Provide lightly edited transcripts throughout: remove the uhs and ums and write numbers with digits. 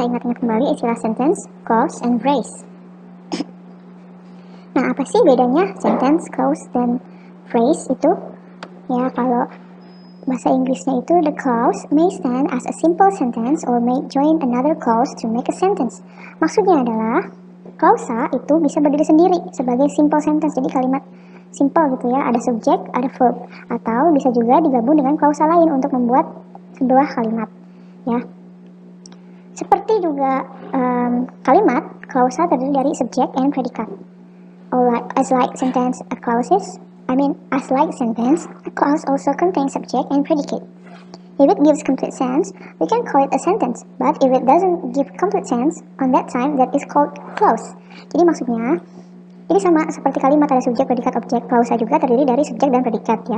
kita ingat-ingat kembali istilah sentence, clause, and phrase. Nah, apa sih bedanya sentence, clause, dan phrase itu? Ya, kalau bahasa Inggrisnya itu the clause may stand as a simple sentence or may join another clause to make a sentence. Maksudnya adalah klausa itu bisa berdiri sendiri sebagai simple sentence, jadi kalimat simple gitu ya, ada subjek, ada verb, atau bisa juga digabung dengan klausa lain untuk membuat sebuah kalimat ya. Seperti juga kalimat, klausa terdiri dari subjek and predikat. As like sentence, a clause also contains subject and predicate. If it gives complete sense, we can call it a sentence. But if it doesn't give complete sense, on that time that is called clause. Jadi maksudnya, ini sama seperti kalimat ada subjek, predikat, objek. Klausa juga terdiri dari subjek dan predikat ya.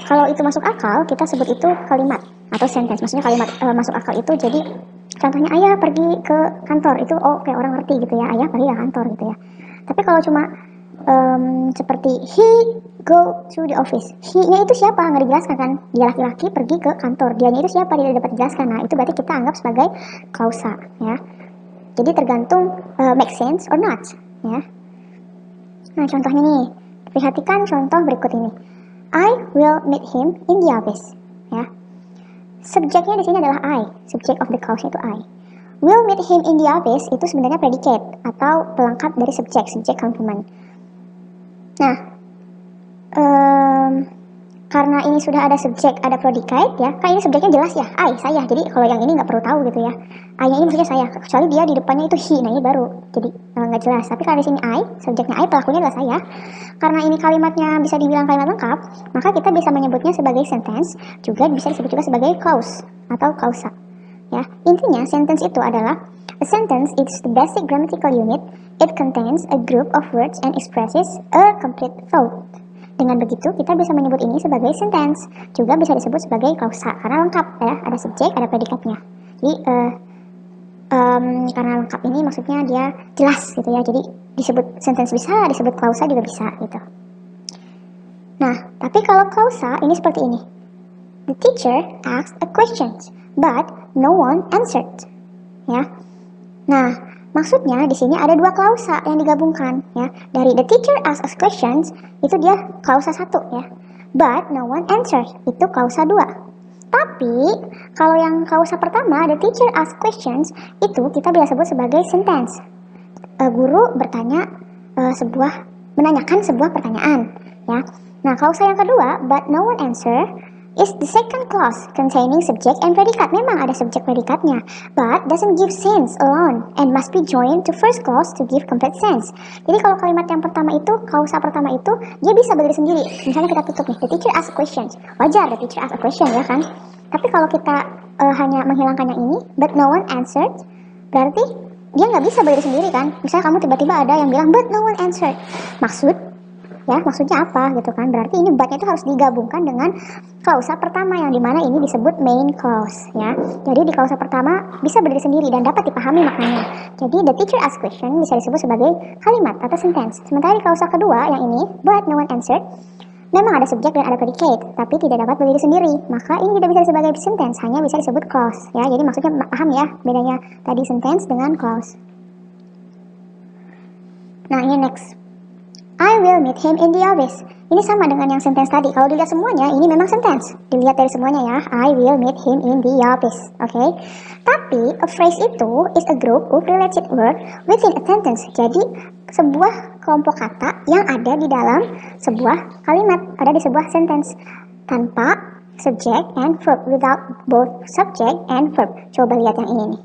Kalau itu masuk akal, kita sebut itu kalimat atau sentence. Maksudnya kalimat masuk akal itu jadi contohnya ayah pergi ke kantor, itu kayak orang ngerti gitu ya, ayah pergi ke kantor gitu ya. Tapi kalau cuma seperti he go to the office, he-nya itu siapa? Nggak dijelaskan kan, dia laki-laki pergi ke kantor, dianya itu siapa? Dia dapat dijelaskan. Nah itu berarti kita anggap sebagai klausa ya. Jadi tergantung make sense or not ya. Nah contohnya nih, perhatikan contoh berikut ini. I will meet him in the office ya. Subjeknya di sini adalah I, subject of the clause itu I. Will meet him in the office itu sebenarnya predicate atau pelengkap dari subjek complement. Nah, karena ini sudah ada subjek, ada predicate ya, kan ini subjeknya jelas ya, I, saya. Jadi kalau yang ini nggak perlu tahu gitu ya. I-nya ini maksudnya saya, kecuali dia di depannya itu he, nah ini baru jadi nggak jelas. Tapi kalau di sini I, subjeknya I, pelakunya adalah saya. Karena ini kalimatnya bisa dibilang kalimat lengkap, maka kita bisa menyebutnya sebagai sentence, juga bisa disebut juga sebagai clause atau klausa. Ya, intinya sentence itu adalah a sentence is the basic grammatical unit. It contains a group of words and expresses a complete thought. Dengan begitu kita bisa menyebut ini sebagai sentence, juga bisa disebut sebagai klausa karena lengkap ya, ada subjek, ada predikatnya. Jadi karena lengkap ini maksudnya dia jelas gitu ya. Jadi disebut sentence bisa, disebut klausa juga bisa gitu. Nah, tapi kalau klausa ini seperti ini. The teacher asked a question, but no one answered. Ya. Nah, maksudnya di sini ada dua klausa yang digabungkan ya. Dari the teacher asked a question itu dia klausa 1 ya. But no one answered itu klausa 2. Tapi kalau yang klausa pertama the teacher asked questions itu kita bisa sebut sebagai sentence. Guru menanyakan sebuah pertanyaan ya. Nah, klausa yang kedua but no one answered is the second clause containing subject and predicate. Memang ada subjek predikatnya, but doesn't give sense alone and must be joined to first clause to give complete sense. Jadi kalau kalimat yang pertama itu, klausa pertama itu, dia bisa berdiri sendiri. Misalnya kita tutup nih, the teacher ask a question. Wajar the teacher ask a question ya kan. Tapi kalau kita hanya menghilangkan yang ini, but no one answered, berarti dia nggak bisa berdiri sendiri kan. Misalnya kamu tiba-tiba ada yang bilang but no one answered. Maksudnya apa gitu kan? Berarti ini but-nya itu harus digabungkan dengan klausa pertama yang dimana ini disebut main clause ya. Jadi di klausa pertama bisa berdiri sendiri dan dapat dipahami maknanya. Jadi the teacher asked question bisa disebut sebagai kalimat atau sentence. Sementara di klausa kedua yang ini but no one answered, memang ada subjek dan ada predicate, tapi tidak dapat berdiri sendiri. Maka ini tidak bisa disebut sebagai sentence, hanya bisa disebut clause ya. Jadi maksudnya paham ya bedanya tadi sentence dengan clause. Nah, ini next. I will meet him in the office. Ini sama dengan yang sentence tadi. Kalau dilihat semuanya, ini memang sentence. Dilihat dari semuanya ya. I will meet him in the office. Oke. Tapi a phrase itu is a group of related word within a sentence. Jadi sebuah kelompok kata yang ada di dalam sebuah kalimat, ada di sebuah sentence tanpa subject and verb, without both subject and verb. Coba lihat yang ini nih.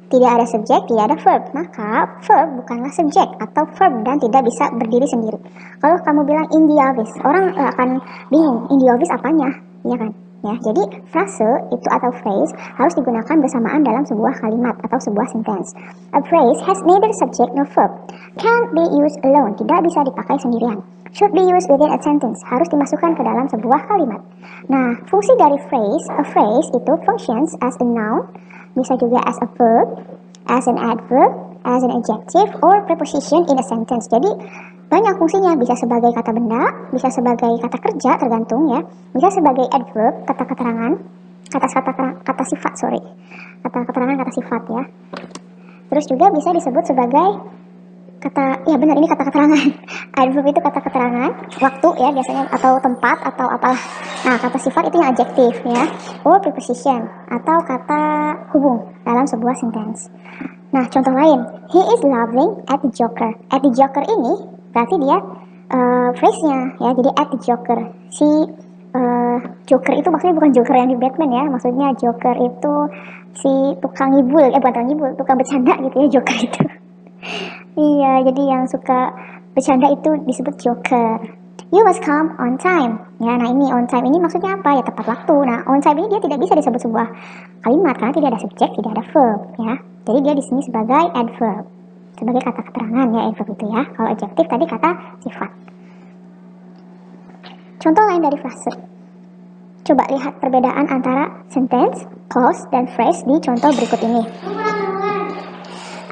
Tidak ada subjek, tidak ada verb, maka verb bukanlah subjek atau verb dan tidak bisa berdiri sendiri. Kalau kamu bilang in the office, orang akan bingung, in the office apanya, ya kan? Ya, jadi frase itu atau phrase harus digunakan bersamaan dalam sebuah kalimat atau sebuah sentence. A phrase has neither subject nor verb, can't be used alone, tidak bisa dipakai sendirian. Should be used within a sentence, harus dimasukkan ke dalam sebuah kalimat. Nah, fungsi dari phrase, a phrase itu functions as a noun, bisa juga as a verb, as an adverb, as an adjective, or preposition in a sentence. Jadi banyak fungsinya, bisa sebagai kata benda, bisa sebagai kata kerja, tergantung ya, bisa sebagai adverb, kata keterangan, kata sifat ya. Terus juga bisa disebut sebagai kata, ya benar, ini kata keterangan. Adverb itu kata keterangan, waktu ya biasanya, atau tempat, atau apalah. Nah, kata sifat itu yang adjektif ya, or preposition, atau kata hubung dalam sebuah sentence. Nah, contoh lain, he is laughing at the Joker. At the Joker ini berarti dia phrase-nya ya, jadi at the Joker. Si Joker itu maksudnya bukan Joker yang di Batman ya, maksudnya Joker itu si tukang ngibul, bukan tukang ngibul, tukang bercanda gitu ya, Joker itu. Iya, jadi yang suka bercanda itu disebut joker. You must come on time. Ya, nah ini on time ini maksudnya apa? Ya tepat waktu. Nah, on time ini dia tidak bisa disebut sebuah kalimat karena tidak ada subjek, tidak ada verb ya. Jadi dia di sini sebagai adverb. Sebagai kata keterangan ya adverb itu ya. Kalau adjektif tadi kata sifat. Contoh lain dari frase. Coba lihat perbedaan antara sentence, clause, dan phrase di contoh berikut ini.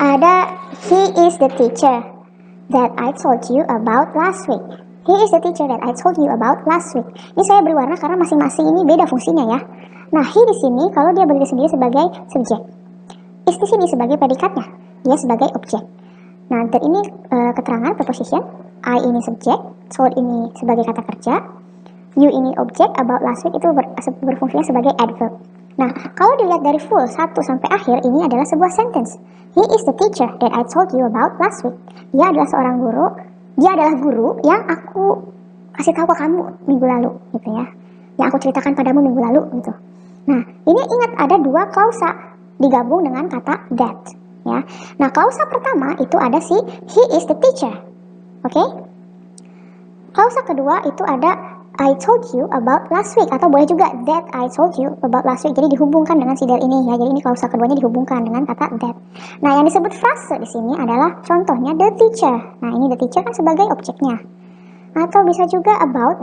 Ada he is the teacher that I told you about last week. He is the teacher that I told you about last week. Ini saya beri warna karena masing-masing ini beda fungsinya ya. Nah, he di sini kalau dia berdiri sendiri sebagai subjek, is di sini sebagai predikatnya, dia sebagai objek. Nah, that ini keterangan preposition, I ini subjek, told ini sebagai kata kerja, you ini objek, about last week itu berfungsinya sebagai adverb. Nah, kalau dilihat dari full 1 sampai akhir, ini adalah sebuah sentence. He is the teacher that I told you about last week. Dia adalah seorang guru, dia adalah guru yang aku kasih tahu ke kamu minggu lalu, gitu ya. Yang aku ceritakan padamu minggu lalu, gitu. Nah, ini ingat ada 2 klausa digabung dengan kata that, ya. Nah, klausa pertama itu ada si he is the teacher, oke? Klausa kedua itu ada I told you about last week, atau boleh juga that I told you about last week. Jadi dihubungkan dengan si that ini ya. Jadi ini klausa keduanya dihubungkan dengan kata that. Nah, yang disebut frase di sini adalah contohnya the teacher. Nah, ini the teacher kan sebagai objeknya. Atau bisa juga about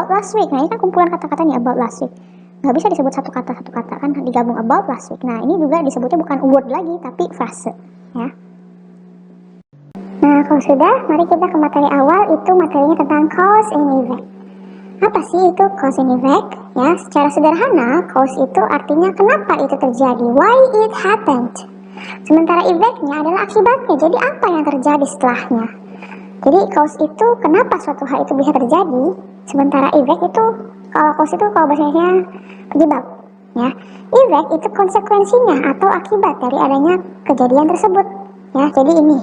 last week. Nah, ini kan kumpulan kata-katanya about last week. Nggak bisa disebut satu kata kan digabung about last week. Nah, ini juga disebutnya bukan word lagi tapi frase ya. Nah, kalau sudah, mari kita ke materi awal, itu materinya tentang cause and effect. Apa sih itu cause and effect? Ya, secara sederhana, cause itu artinya kenapa itu terjadi, why it happened. Sementara effect-nya adalah akibatnya, jadi apa yang terjadi setelahnya. Jadi cause itu kenapa suatu hal itu bisa terjadi, sementara effect itu, kalau cause itu kalau bahasa Indonesia penyebab. Ya, effect itu konsekuensinya atau akibat dari adanya kejadian tersebut. Ya, jadi ini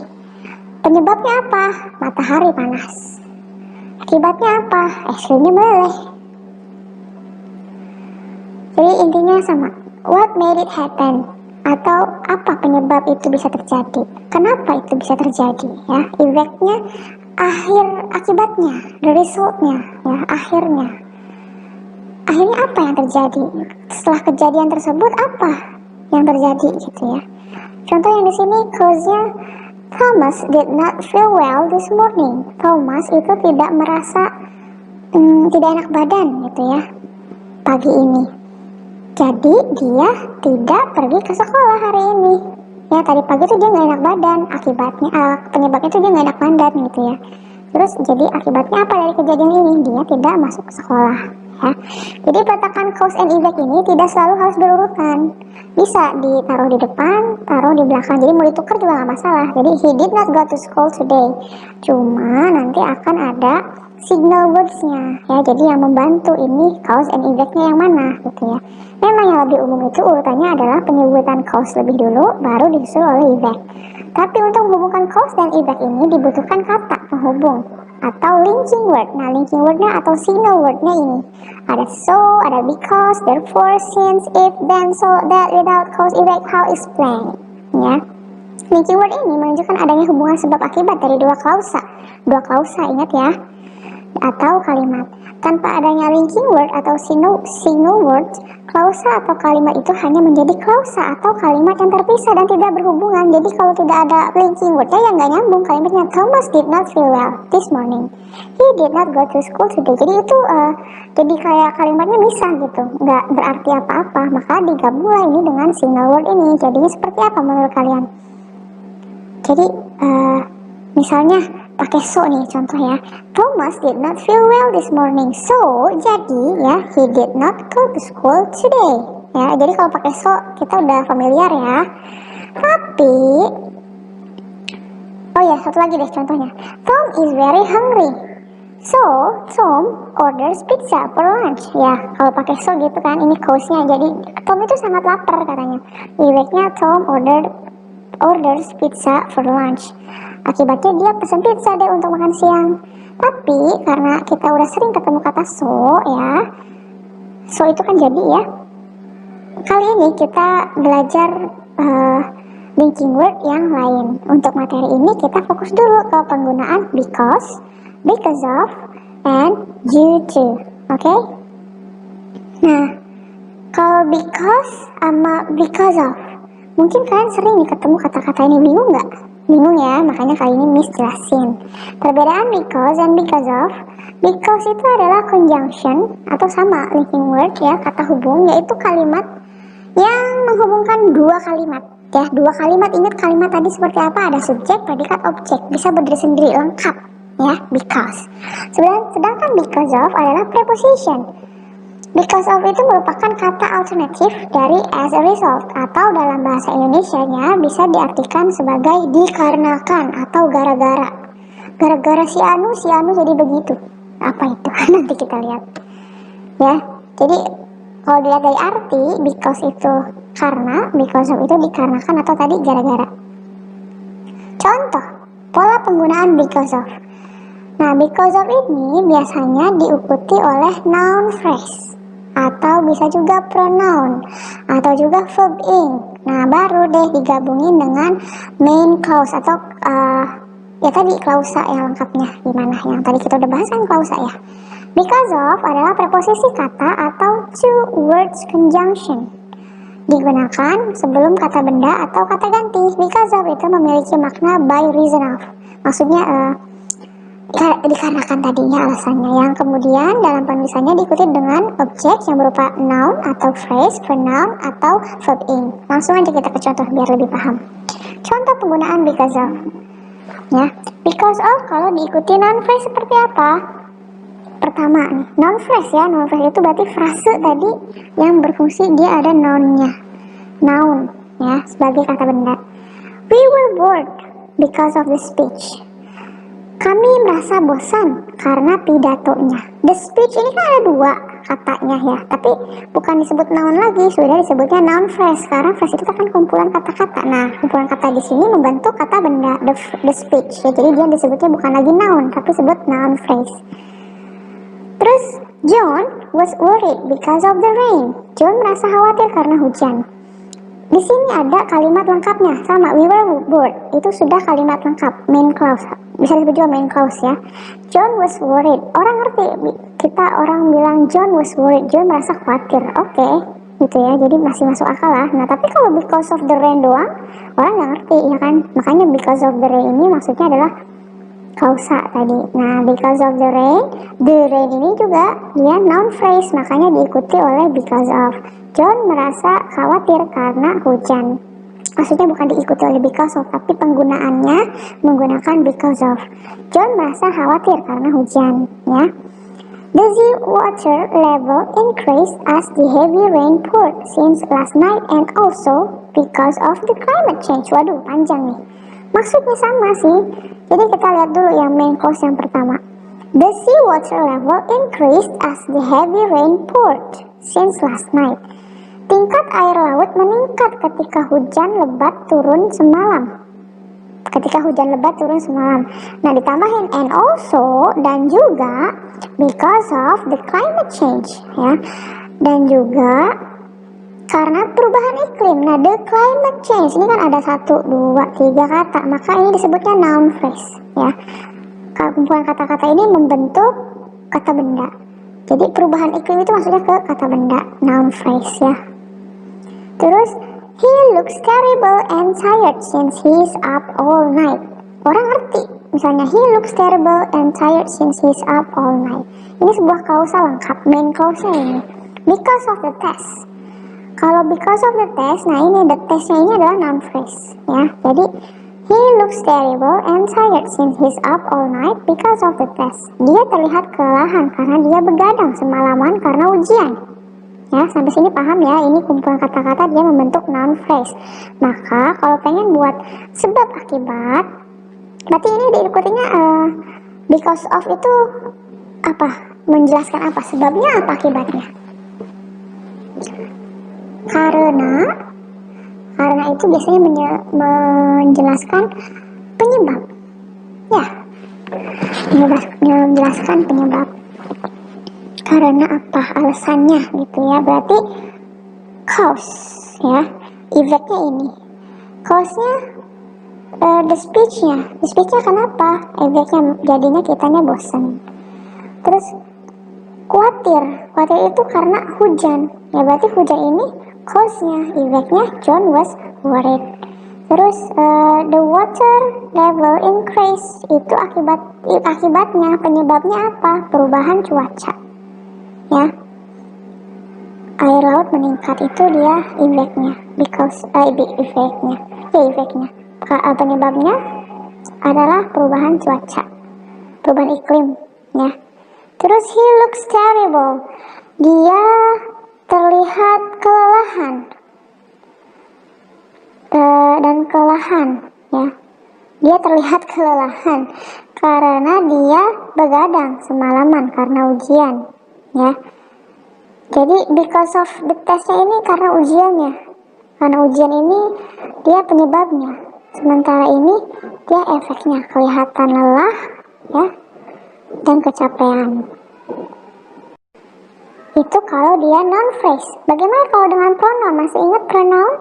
penyebabnya apa? Matahari panas. Akibatnya apa? Es krimnya meleleh. Jadi intinya sama. What made it happen? Atau apa penyebab itu bisa terjadi? Kenapa itu bisa terjadi? Ya, effect-nya, akibatnya, the result-nya, ya, akhirnya. Akhirnya apa yang terjadi? Setelah kejadian tersebut apa yang terjadi gitu ya? Contoh yang di sini cause-nya, Thomas did not feel well this morning. Thomas itu tidak merasa tidak enak badan gitu ya pagi ini. Jadi dia tidak pergi ke sekolah hari ini. Ya, tadi pagi tuh dia nggak enak badan. Akibatnya, penyebabnya tuh dia nggak enak badan gitu ya. Terus jadi akibatnya apa dari kejadian ini? Dia tidak masuk ke sekolah. Ya. Jadi peletakan cause and effect ini tidak selalu harus berurutan. Bisa ditaruh di depan, taruh di belakang. Jadi mau ditukar juga nggak masalah. Jadi he did not go to school today. Cuma nanti akan ada signal words-nya. Ya, jadi yang membantu ini cause and effect-nya yang mana gitu ya. Memang yang lebih umum itu urutannya adalah penyebutan cause lebih dulu, baru disusul oleh effect. Tapi untuk menghubungkan cause dan effect ini dibutuhkan kata penghubung atau linking word. Nah, linking wordnya atau signal wordnya ini ada so, ada because, therefore, since, if, then, so, that, without, cause, effect, how, explain. Ya, linking word ini menunjukkan adanya hubungan sebab akibat dari dua klausa, ingat ya, atau kalimat. Tanpa adanya linking word atau signal word, klausa atau kalimat itu hanya menjadi klausa atau kalimat yang terpisah dan tidak berhubungan. Jadi kalau tidak ada linking wordnya ya nggak nyambung kalimatnya. Thomas did not feel well this morning. He did not go to school today. Jadi itu jadi kayak kalimatnya misah gitu, nggak berarti apa-apa. Maka digabunglah ini dengan signal word ini. Jadinya seperti apa menurut kalian? Jadi misalnya pakai so nih contoh ya. Thomas did not feel well this morning. So, jadi ya, he did not go to school today. Ya, jadi kalau pakai so kita udah familiar ya. Tapi, oh ya, satu lagi deh contohnya. Tom is very hungry. So, Tom orders pizza for lunch. Ya, kalau pakai so gitu kan, ini cause-nya. Jadi, Tom itu sangat lapar katanya. Ibaratnya Tom orders pizza for lunch. Akibatnya dia pesan pizza deh untuk makan siang. Tapi, karena kita udah sering ketemu kata so ya, so itu kan jadi ya. Kali ini kita belajar linking word yang lain. Untuk materi ini kita fokus dulu ke penggunaan because of, and due to. Oke? Nah, kalau because sama because of, mungkin kalian sering nih ketemu kata-kata ini, bingung nggak? Bingung ya, makanya kali ini Miss jelasin. Perbedaan because and because of. Because itu adalah conjunction atau sama linking word ya, kata hubung, yaitu kalimat yang menghubungkan dua kalimat. Ya, dua kalimat. Ingat kalimat tadi seperti apa? Ada subjek, predikat, objek. Bisa berdiri sendiri, lengkap. Ya, because. Sedangkan because of adalah preposition. Because of itu merupakan kata alternatif dari as a result, atau dalam bahasa Indonesianya bisa diartikan sebagai dikarenakan atau gara-gara. Gara-gara si Anu jadi begitu. Apa itu? Nanti kita lihat. Ya, jadi kalau dilihat dari arti, because itu karena, because of itu dikarenakan atau tadi gara-gara. Contoh, pola penggunaan because of. Nah, because of ini biasanya diikuti oleh noun phrase, atau bisa juga pronoun, atau juga verb ing. Nah, baru deh digabungin dengan main clause atau ya tadi klausa yang lengkapnya gimana, yang tadi kita udah bahas kan klausa ya. Because of adalah preposisi kata atau two words conjunction, digunakan sebelum kata benda atau kata ganti. Because of itu memiliki makna by reason of, maksudnya dikarenakan tadinya alasannya, yang kemudian dalam penulisannya diikuti dengan objek yang berupa noun atau phrase, pronoun atau verb ing. Langsung aja kita ke contoh biar lebih paham. Contoh penggunaan because of. Ya, because of kalau diikuti noun phrase seperti apa? Pertama nih, noun phrase ya. Noun phrase itu berarti frase tadi yang berfungsi dia ada noun-nya. Noun ya, sebagai kata benda. We were bored because of the speech. Kami merasa bosan karena pidatonya. The speech ini kan ada dua katanya ya, tapi bukan disebut noun lagi, sudah disebutnya noun phrase. Karena phrase itu kan kumpulan kata-kata. Nah, kumpulan kata di sini membentuk kata benda, the speech. Ya, jadi dia disebutnya bukan lagi noun, tapi disebut noun phrase. Terus, John was worried because of the rain. John merasa khawatir karena hujan. Di sini ada kalimat lengkapnya sama, we were bored. Itu sudah kalimat lengkap, main clause. Bisa disebut juga main clause ya. John was worried. Orang ngerti, orang bilang John was worried, John merasa khawatir. Oke, gitu ya. Jadi masih masuk akal lah. Nah, tapi kalau because of the rain doang, orang nggak ngerti ya kan. Makanya because of the rain ini maksudnya adalah klausa tadi. Nah, because of the rain ini juga dia noun phrase, makanya diikuti oleh because of. John merasa khawatir karena hujan. Maksudnya bukan diikuti oleh because of, tapi penggunaannya menggunakan because of. John merasa khawatir karena hujan, ya. The sea water level increased as the heavy rain poured since last night and also because of the climate change. Waduh, panjang nih. Maksudnya sama sih. Jadi kita lihat dulu yang main clause yang pertama. The sea water level increased as the heavy rain poured since last night. Tingkat air laut meningkat ketika hujan lebat turun semalam. Nah, ditambahin and also, dan juga because of the climate change ya. Dan juga karena perubahan iklim. Nah, the climate change ini kan ada 1, 2, 3 kata, maka ini disebutnya noun phrase ya. Kumpulan kata-kata ini membentuk kata benda. Jadi perubahan iklim itu maksudnya ke kata benda, noun phrase ya. Terus, he looks terrible and tired since he's up all night. Orang ngerti, misalnya he looks terrible and tired since he's up all night. Ini sebuah klausa lengkap, main clause-nya ini. Because of the test. Kalau because of the test, nah ini the test-nya ini adalah noun phrase ya. Jadi, he looks terrible and tired since he's up all night because of the test. Dia terlihat kelelahan karena dia begadang semalaman karena ujian. Ya, sampai sini paham ya, ini kumpulan kata-kata dia membentuk noun phrase. Maka kalau pengen buat sebab akibat, berarti ini diikutinya because of itu apa? Menjelaskan apa? Sebabnya apa akibatnya? Karena itu biasanya menjelaskan penyebab. Ya, menjelaskan penyebab. Karena apa alasannya gitu ya, berarti cause ya, efeknya ini, cause-nya the speech-nya kenapa, efeknya jadinya kitanya bosan. Terus khawatir itu karena hujan ya, berarti hujan ini cause-nya, efeknya John was worried. Terus the water level increase itu akibatnya, penyebabnya apa, perubahan cuaca ya, air laut meningkat itu dia efeknya, penyebabnya adalah perubahan cuaca, perubahan iklim ya. Terus he looks terrible, dia terlihat kelelahan dan kelelahan ya, dia terlihat kelelahan karena dia begadang semalaman karena ujian ya. Jadi because of the testnya ini karena ujiannya, karena ujian ini dia penyebabnya, sementara ini dia efeknya, kelihatan lelah ya dan kecapean. Itu kalau dia noun phrase. Bagaimana kalau dengan pronoun? Masih ingat pronoun?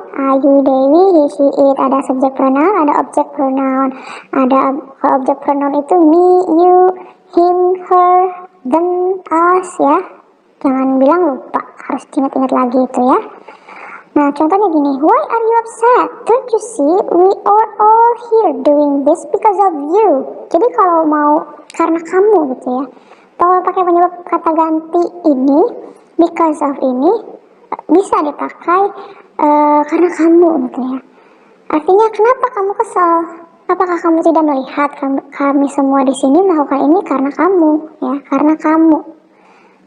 You, Dewi, he, she, it. Ada subjek pronoun, ada objek pronoun. Kalau objek pronoun itu me, you, him, her, them, us ya. Jangan bilang lupa, harus ingat-ingat lagi itu ya. Nah, contohnya gini, why are you upset? Don't you see, we are all here doing this because of you. Jadi kalau mau karena kamu gitu ya, kalau pakai penyebab kata ganti ini, because of ini, bisa dipakai karena kamu gitu ya. Artinya kenapa kamu kesal? Apakah kamu tidak melihat kami semua di sini melakukan ini karena kamu ya, karena kamu.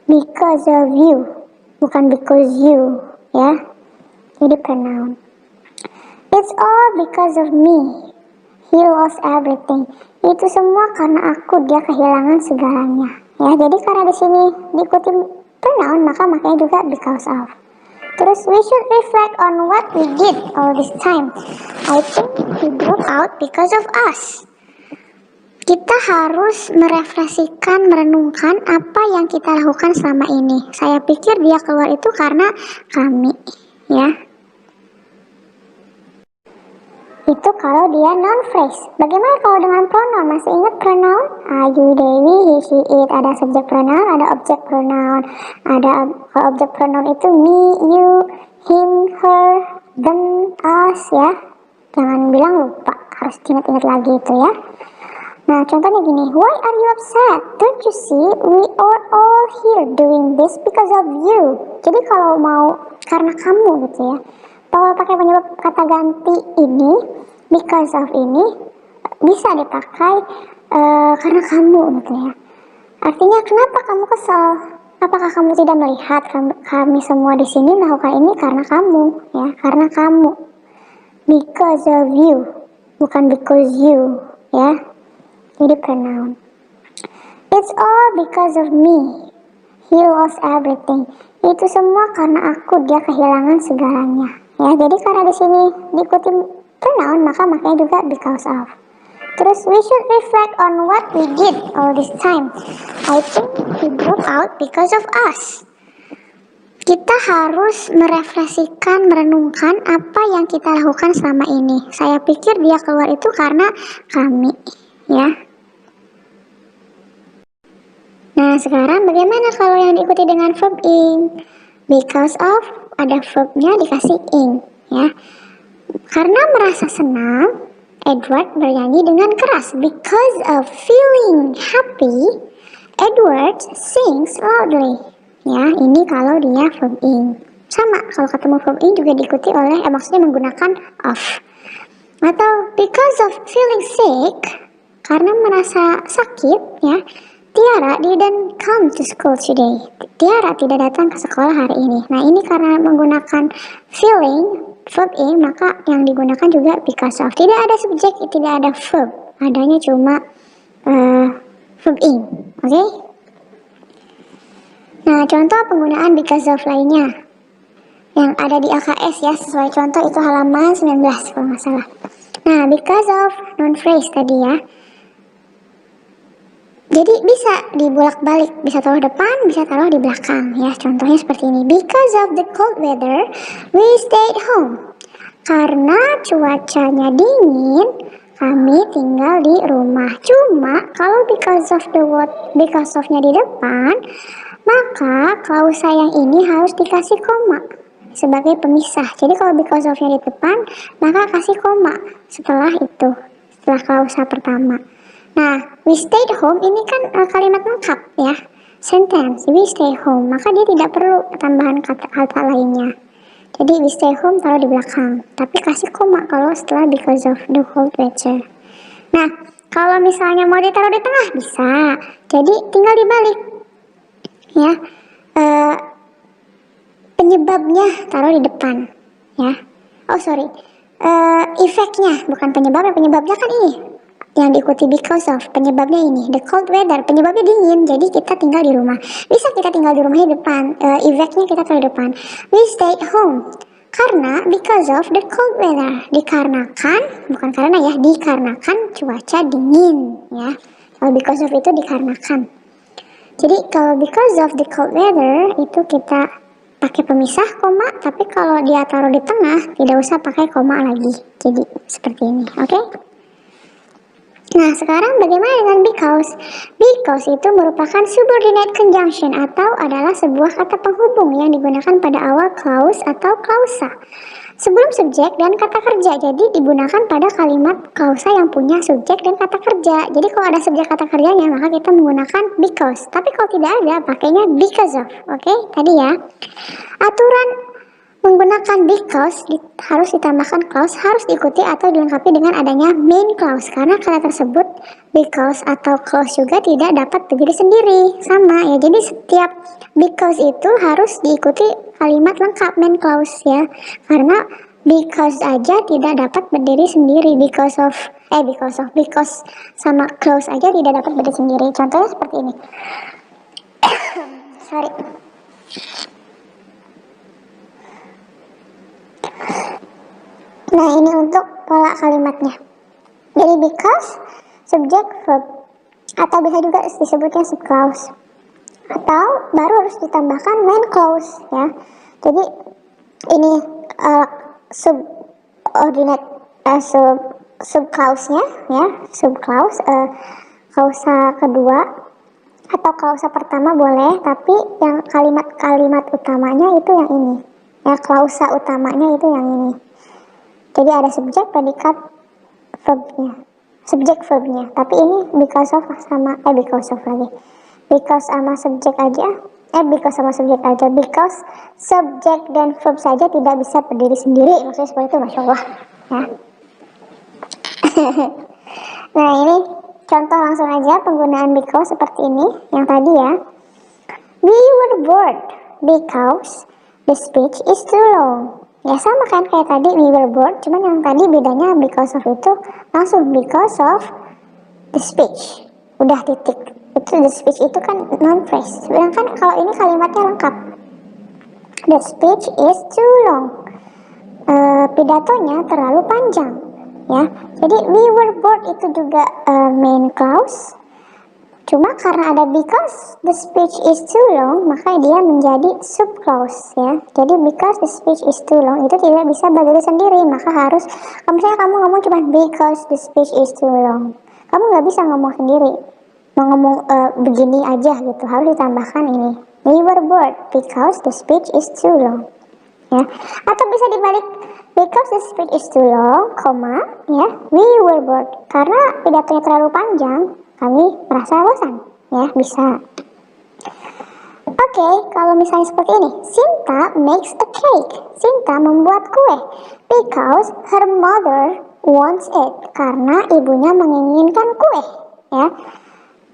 Because of you, bukan because you ya. Jadi pronoun. It's all because of me. He lost everything. Itu semua karena aku, dia kehilangan segalanya. Ya, jadi karena di sini diikuti pronoun, maka makanya juga because of. Terus we should reflect on what we did all this time. I think we dropped out because of us. Kita harus merefleksikan, merenungkan apa yang kita lakukan selama ini. Saya pikir dia keluar itu karena kami, ya. Itu kalau dia noun phrase. Bagaimana kalau dengan pronoun? Masih ingat pronoun? You, Dewi, he, she, it. Ada subjek pronoun, ada objek pronoun. Kalau objek pronoun itu me, you, him, her, them, us ya. Jangan bilang lupa, harus ingat-ingat lagi itu ya. Nah, contohnya gini, why are you upset? Don't you see, we are all here doing this because of you. Jadi kalau mau karena kamu gitu ya. Kalau pakai penyebab kata ganti ini, because of ini, bisa dipakai karena kamu gitu ya. Artinya kenapa kamu kesal? Apakah kamu tidak melihat kami semua di sini melakukan ini karena kamu ya, karena kamu. Because of you, bukan because you ya. Jadi pronoun. It's all because of me. He lost everything. Itu semua karena aku, dia kehilangan segalanya. Ya, jadi karena di sini diikuti pronoun, maka makanya juga because of. Terus we should reflect on what we did all this time. I think we dropped out because of us. Kita harus merefleksikan, merenungkan apa yang kita lakukan selama ini. Saya pikir dia keluar itu karena kami, ya. Nah, sekarang bagaimana kalau yang diikuti dengan verb ing? Because of, ada verbnya dikasih ing, ya. Karena merasa senang, Edward bernyanyi dengan keras. Because of feeling happy, Edward sings loudly. Ya, ini kalau dia verb ing. Sama, kalau ketemu verb ing juga diikuti oleh, maksudnya menggunakan of. Atau because of feeling sick, karena merasa sakit, ya. Tiara didn't come to school today. Tiara tidak datang ke sekolah hari ini. Nah, ini karena menggunakan feeling, verb in, maka yang digunakan juga because of. Tidak ada subjek, tidak ada verb. Adanya cuma verb in. Oke? Nah, contoh penggunaan because of lainnya yang ada di AKS ya, sesuai contoh itu halaman 19 kalau nggak salah. Nah, because of non phrase tadi ya. Jadi bisa dibolak-balik, bisa taruh depan, bisa taruh di belakang ya. Contohnya seperti ini. Because of the cold weather, we stayed home. Karena cuacanya dingin, kami tinggal di rumah. Cuma kalau because of-nya di depan, maka klausa yang ini harus dikasih koma sebagai pemisah. Jadi kalau because of-nya di depan, maka kasih koma setelah itu, setelah klausa pertama. Nah, we stayed home ini kan kalimat lengkap ya, sentence, we stay home, maka dia tidak perlu tambahan kata-kata lainnya. Jadi we stay home taruh di belakang, tapi kasih koma kalau setelah because of the cold weather. Nah, kalau misalnya mau ditaruh di tengah bisa, jadi tinggal dibalik ya. Penyebabnya taruh di depan ya. Oh sorry, efeknya bukan penyebabnya kan ini yang diikuti because of, penyebabnya ini the cold weather, penyebabnya dingin, jadi kita tinggal di rumah. Bisa kita tinggal di rumahnya depan, efeknya kita taruh di depan. We stayed home karena because of the cold weather, dikarenakan, bukan karena ya, dikarenakan cuaca dingin ya. Kalau because of itu dikarenakan. Jadi kalau because of the cold weather itu kita pakai pemisah koma, tapi kalau dia taruh di tengah tidak usah pakai koma lagi. Jadi seperti ini, oke? Nah, sekarang bagaimana dengan because? Because itu merupakan subordinate conjunction atau adalah sebuah kata penghubung yang digunakan pada awal clause atau klausa sebelum subjek dan kata kerja. Jadi digunakan pada kalimat klausa yang punya subjek dan kata kerja. Jadi kalau ada subjek kata kerjanya, maka kita menggunakan because. Tapi kalau tidak ada, pakainya because of. Oke, tadi ya. Aturan menggunakan because harus ditambahkan clause, harus diikuti atau dilengkapi dengan adanya main clause, karena kata tersebut because atau clause juga tidak dapat berdiri sendiri, sama ya. Jadi setiap because itu harus diikuti kalimat lengkap main clause ya, karena because aja tidak dapat berdiri sendiri. Because sama clause aja tidak dapat berdiri sendiri. Contohnya seperti ini. Sorry. Nah, ini untuk pola kalimatnya. Jadi because, subject, verb, atau bisa juga disebutnya subclause. Atau baru harus ditambahkan main clause ya. Jadi ini subordinate subclause-nya ya, subclause, klausa kedua atau klausa pertama boleh, tapi yang kalimat utamanya itu yang ini. Ya, klausa utamanya itu yang ini. Jadi ada subjek, predikat, verbnya, subjek, verbnya. Tapi ini because of sama because of lagi. Because sama subjek aja, because sama subjek aja. Because subjek dan verb saja tidak bisa berdiri sendiri. Maksudnya seperti itu, masya Allah. Ya. Nah, ini contoh langsung aja penggunaan because seperti ini. Yang tadi ya. We were bored because the speech is too long. Ya sama kan kayak tadi we were bored, cuman yang tadi bedanya because of itu langsung because of the speech. Udah titik. Itu the speech itu kan non phrase. Sedangkan kalau ini kalimatnya lengkap. The speech is too long. Pidatonya terlalu panjang. Ya. Jadi we were bored itu juga main clause. Cuma karena ada because the speech is too long, maka dia menjadi subclause ya. Jadi because the speech is too long itu tidak bisa berdiri sendiri, maka harus, misalnya kamu ngomong cuma because the speech is too long, kamu nggak bisa ngomong sendiri, mau ngomong begini aja gitu, harus ditambahkan ini. We were bored because the speech is too long. Ya. Atau bisa dibalik, because the speech is too long, koma, ya, we were bored karena pidatonya terlalu panjang, kami merasa bosan, ya, bisa. Oke, kalau misalnya seperti ini, Sinta makes a cake. Sinta membuat kue because her mother wants it, karena ibunya menginginkan kue, ya.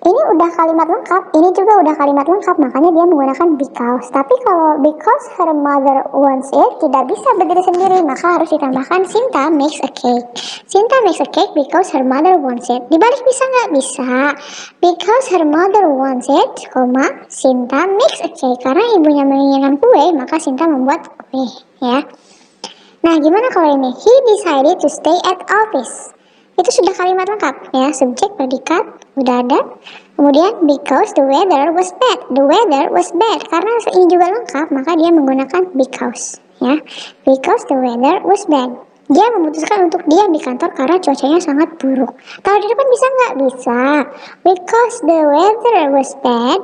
ini udah kalimat lengkap, ini juga udah kalimat lengkap, makanya dia menggunakan because. Tapi kalau because her mother wants it, tidak bisa berdiri sendiri, maka harus ditambahkan Sinta makes a cake. Sinta makes a cake because her mother wants it. Dibalik bisa nggak? Bisa. Because her mother wants it, Sinta makes a cake. Karena ibunya menginginkan kue, maka Sinta membuat kue, ya. Nah, gimana kalau ini? He decided to stay at office. Itu sudah kalimat lengkap ya, subjek, predikat, udah ada. Kemudian because the weather was bad. The weather was bad. Karena ini juga lengkap, maka dia menggunakan because ya. Because the weather was bad. Dia memutuskan untuk diam di kantor karena cuacanya sangat buruk. Tahu di depan bisa nggak? Bisa. Because the weather was bad.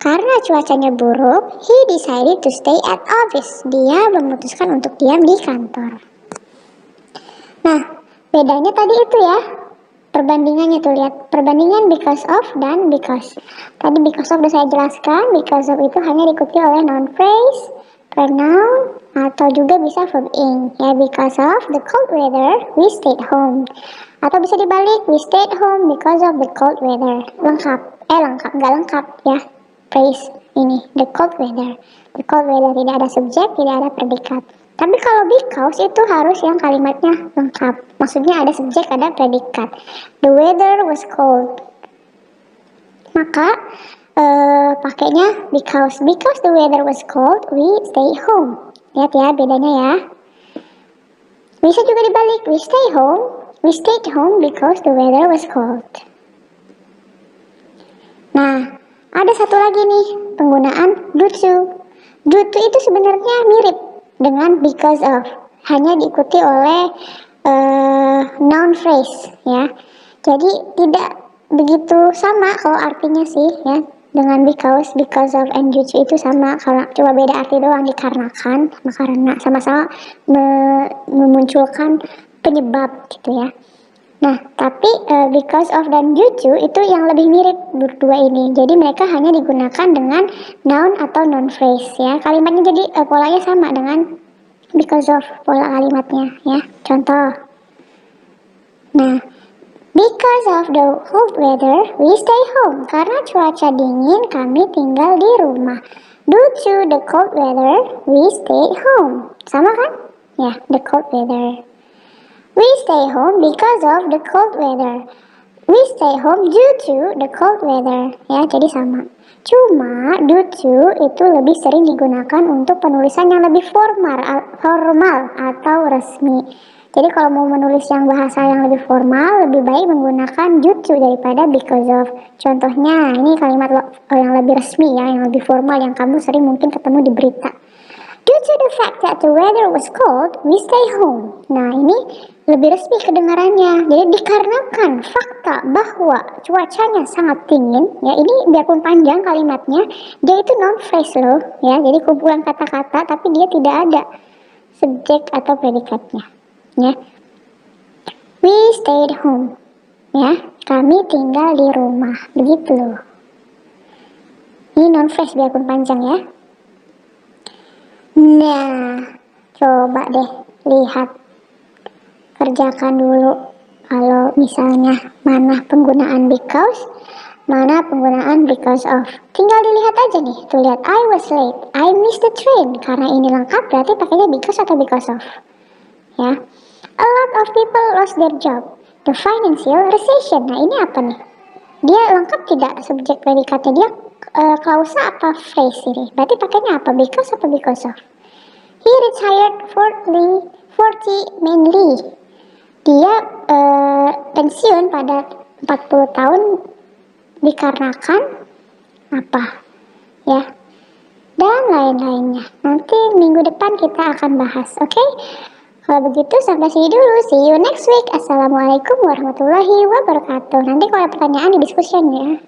Karena cuacanya buruk, he decided to stay at office. Dia memutuskan untuk diam di kantor. Nah, bedanya tadi itu ya, perbandingannya tuh, lihat perbandingan because of dan because. Tadi because of udah saya jelaskan, because of itu hanya diikuti oleh noun phrase, pronoun, atau juga bisa verb ing ya. Because of the cold weather we stayed home, atau bisa dibalik, we stayed home because of the cold weather. Lengkap, nggak lengkap ya phrase ini, the cold weather. The cold weather tidak ada subjek, tidak ada predikat. Tapi kalau because itu harus yang kalimatnya lengkap. Maksudnya ada subjek, ada predikat. The weather was cold. Maka pakainya because. Because the weather was cold, we stay home. Lihat ya bedanya ya. Bisa juga dibalik. We stay home. We stayed home because the weather was cold. Nah, ada satu lagi nih, penggunaan due to. Due to itu sebenarnya mirip dengan because of, hanya diikuti oleh noun phrase ya. Jadi tidak begitu sama kalau artinya sih ya, dengan because of and due to itu sama, kalau cuma beda arti doang, dikarenakan, karena sama-sama memunculkan penyebab gitu ya. Nah, tapi because of dan due to itu yang lebih mirip berdua ini. Jadi mereka hanya digunakan dengan noun atau noun phrase ya. Kalimatnya jadi polanya sama dengan because of, pola kalimatnya ya. Contoh. Nah, because of the cold weather we stay home. Karena cuaca dingin kami tinggal di rumah. Due to the cold weather we stay home. Sama kan? Ya, the cold weather. We stay home because of the cold weather. We stay home due to the cold weather. Ya, jadi sama. Cuma due to itu lebih sering digunakan untuk penulisan yang lebih formal atau resmi. Jadi kalau mau menulis yang bahasa yang lebih formal, lebih baik menggunakan due to daripada because of. Contohnya, ini kalimat yang lebih resmi ya, yang lebih formal, yang kamu sering mungkin ketemu di berita. Due to the fact that the weather was cold, we stay home. Nah, ini lebih resmi kedengarannya. Jadi dikarenakan fakta bahwa cuacanya sangat dingin, ya ini biarpun panjang kalimatnya, dia itu noun phrase loh, ya. Jadi kumpulan kata-kata, tapi dia tidak ada subjek atau predikatnya, ya. We stayed home, ya. Kami tinggal di rumah, begitu loh. Ini noun phrase biarpun panjang ya. Nah, coba deh lihat, kerjakan dulu. Kalau misalnya mana penggunaan because, mana penggunaan because of. Tinggal dilihat aja nih. Tuh lihat, I was late, I missed the train. Karena ini lengkap berarti pakainya because atau because of. Ya. A lot of people lost their job. The financial recession. Nah, ini apa nih? Dia lengkap tidak subjek predikatnya, dia klausa apa phrase ini? Berarti pakainya apa? Because atau because of? He retired 40 mainly. Dia pensiun pada 40 tahun dikarenakan apa? Ya. Dan lain-lainnya. Nanti minggu depan kita akan bahas, oke? Kalau begitu sampai sini dulu. See you next week. Assalamualaikum warahmatullahi wabarakatuh. Nanti kalau ada pertanyaan di diskusinya.